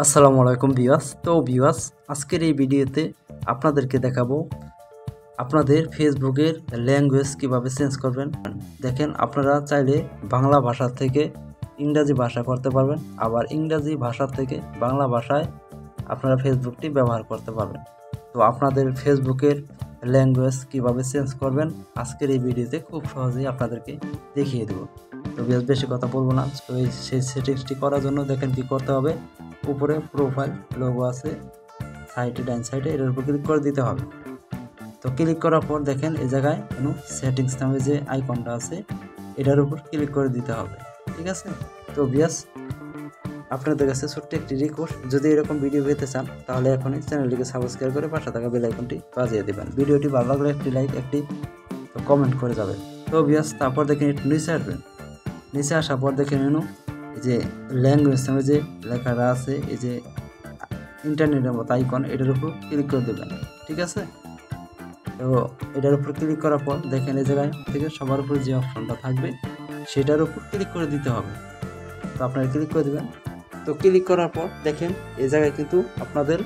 আসসালামু আলাইকুম ভিউয়ার্স। তো ভিউয়ার্স, আজকের এই ভিডিওতে আপনাদেরকে দেখাবো আপনাদের ফেসবুকের ল্যাঙ্গুয়েজ কিভাবে চেঞ্জ করবেন। দেখেন, আপনারা চাইলে বাংলা ভাষা থেকে ইংরাজি ভাষা করতে পারবেন, আবার ইংরাজি ভাষা থেকে বাংলা ভাষায় আপনারা ফেসবুকটি ব্যবহার করতে পারবেন। তো আপনাদের ফেসবুকের ল্যাঙ্গুয়েজ কিভাবে চেঞ্জ করবেন আজকের এই ভিডিওতে খুব সহজেই আপনাদেরকে দেখিয়ে দেবো। তো বেশি কথা বলবো না। তো সেই সেটিংসটি করার জন্য দেখেন কি করতে হবে। উপরে প্রোফাইল লোগো আছে, সাইডে ডান সাইডে, এটার উপর ক্লিক করে দিতে হবে। তো ক্লিক করার পর দেখেন এই জায়গায় সেটিংস নামে যে আইকনটা আছে এটার উপর ক্লিক করে দিতে হবে। ঠিক আছে। তো বিয়াস, আপনাদের কাছে ছোট্ট একটি রিকোয়েস্ট, যদি এরকম ভিডিও পেতে চান তাহলে এখনই চ্যানেলটিকে সাবস্ক্রাইব করে পাশে থাকা বেল আইকনটি বাজিয়ে দেবেন। ভিডিওটি ভালো লাগলে একটি লাইক, একটি কমেন্ট করে যাবেন। তো বিয়াস, তারপর দেখেন একটু নিচে আসবেন। নিচে আসার পর দেখে এই যে ল্যাঙ্গুয়েজ নামে যে লেখাটা আছে, এই যে ইন্টারনেটের মতো আইকন, এটার উপর ক্লিক করে দেবেন। ঠিক আছে। তো এটার উপর ক্লিক করার পর দেখেন এই জায়গায় থেকে সবার উপর যে অপশনটা থাকবে সেটার উপর ক্লিক করে দিতে হবে। তো আপনারা ক্লিক করে দেবেন। তো ক্লিক করার পর দেখেন এই জায়গায় কিন্তু আপনাদের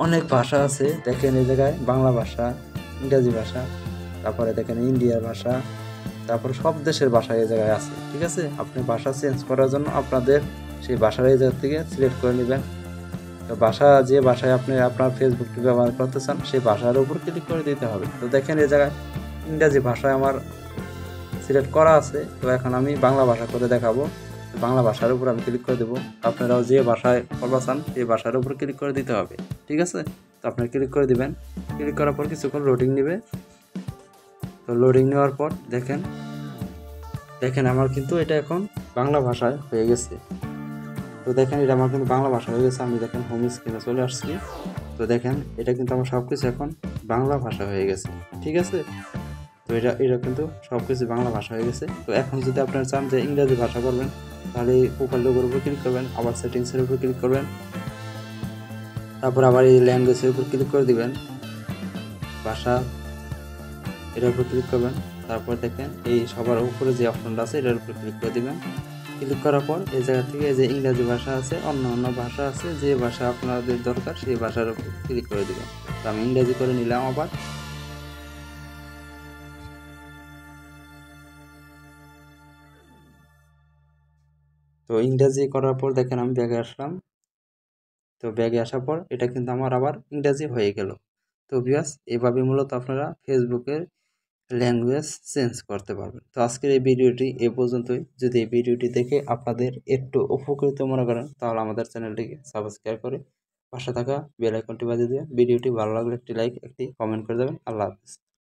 অনেক ভাষা আছে। দেখেন এই জায়গায় বাংলা ভাষা, ইংরাজি ভাষা, তারপরে দেখেন ইন্ডিয়ার ভাষা, তারপরে সব দেশের ভাষা এই জায়গায় আছে। ঠিক আছে। আপনি ভাষা চেঞ্জ করার জন্য আপনাদের সেই ভাষার এই জায়গা থেকে সিলেক্ট করে নেবেন। তো ভাষা, যে ভাষায় আপনি আপনার ফেসবুকটি ব্যবহার করতে চান সেই ভাষার উপর ক্লিক করে দিতে হবে। তো দেখেন এই জায়গায় ইংরাজি ভাষায় আমার সিলেক্ট করা আছে। তো এখন আমি বাংলা ভাষা করে দেখাবো। তো বাংলা ভাষার উপর আমি ক্লিক করে দেবো। আপনারাও যে ভাষায় করবা চান সেই ভাষার উপর ক্লিক করে দিতে হবে। ঠিক আছে। তো আপনারা ক্লিক করে দিবেন। ক্লিক করার পর কিছুক্ষণ লোডিং নেবে। তো লোডিং নেওয়ার পর দেখেন আমার কিন্তু এটা এখন বাংলা ভাষায় হয়ে গেছে। তো দেখেন এটা আমার কিন্তু বাংলা ভাষা হয়ে গেছে। আমি দেখেন হোম স্ক্রিনে চলে আসছি। তো দেখেন এটা কিন্তু আমার সব কিছু এখন বাংলা ভাষা হয়ে গেছে। ঠিক আছে। তো এটা কিন্তু সব কিছু বাংলা ভাষা হয়ে গেছে। তো এখন যদি আপনারা চান যে ইংরাজি ভাষা করবেন তাহলে এই প্রোফাইল লোগোর উপর ক্লিক করবেন, আবার সেটিংসের উপর ক্লিক করবেন, তারপর আবার এই ল্যাঙ্গুয়েজের উপর ক্লিক করে দিবেন, ভাষা এটার উপর ক্লিক করবেন। তারপর দেখেন এই সবার উপরে যে অপশনটা আছে এটার উপর ক্লিক করে দিবেন। ক্লিক করার পর এই জায়গা থেকে যে ইংরাজি ভাষা আছে, অন্য ভাষা আছে, যে ভাষা আপনাদের দরকার সেই ভাষার উপর ক্লিক করে দিবেন। তো আমি ইংরাজি করে নিলাম আবার। তো ইংরাজি করার পর দেখেন আমি ব্যাগে আসলাম। তো ব্যাগে আসার পর এটা কিন্তু আমার আবার ইংরাজি হয়ে গেল। তো ভিউয়ার্স, এভাবে মূলত আপনারা ফেসবুকের ল্যাঙ্গুয়েজ চেঞ্জ করতে পারবেন। তো আজকের এই ভিডিওটি এ পর্যন্তই। যদি এই ভিডিওটি দেখে আপনাদের একটু উপকৃত মনে করেন তাহলে আমাদের চ্যানেলটিকে সাবস্ক্রাইব করে পাশে থাকা বেল আইকনটি বাজিয়ে দেবেন। ভিডিওটি ভালো লাগলে একটি লাইক, একটি কমেন্ট করে দেবেন। আল্লাহ হাফেজ।